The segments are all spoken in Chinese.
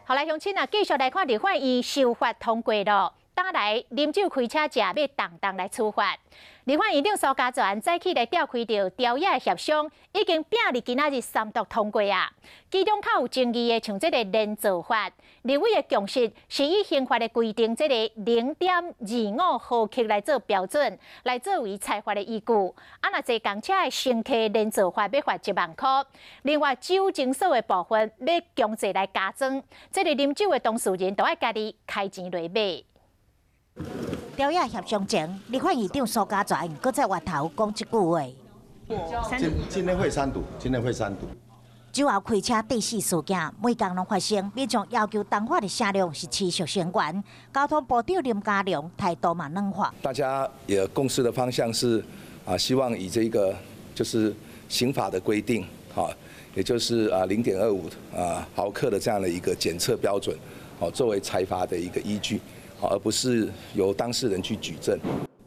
后来乡亲啊，继续来看立法院修法通过了，等来啉酒开车食要当来处罚。立法院长苏家全早起来召开着调野协商，已经拼入今仔日三读通过啊。其中较有争议的，像这个连坐法，立委的共识是以刑法的规定，这个0.25毫克来做标准，来作为裁罚的依据。啊，若坐公车的乘客连坐法要罚1万块。另外，酒精所的部分要强制来加装，这个啉酒的当事人都要家己开钱来买。调野协商前，立法院长苏家全搁在外头讲一句话：今天会三读，今天会三读。酒后开车肇事事件每天拢发生，民众要求当法的声量是持续升悬。交通部长林佳龙态度嘛软化。大家也共识的方向是希望以这个就是刑法的规定，也就是0.25毫克的这样的一个检测标准，作为裁罚的一个依据。而不是由当事人去举证。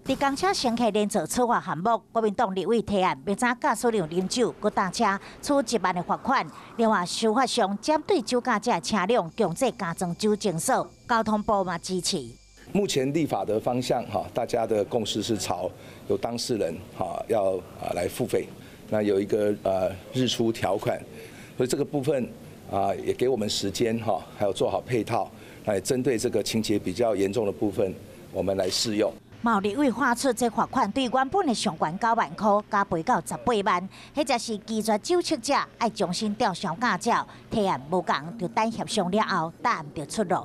在公车乘客连坐处罚项目，国民党立委提案，明早驾驶人啉酒、搁搭车，处1万的罚款。另外，司法上针对酒驾者车辆强制加装酒精锁，交通部嘛支持。目前立法的方向大家的共识是朝由当事人要来付费，那有一个日出条款，所以这个部分也给我们时间还有做好配套。来针对这个情节比较严重的部分，我们来适用。毛立委划出这罚款，对原本的上限9万块，加赔到18万，或者是拒绝酒测者，要重新吊销驾照。提案无共，就等协商了后，答案就出炉。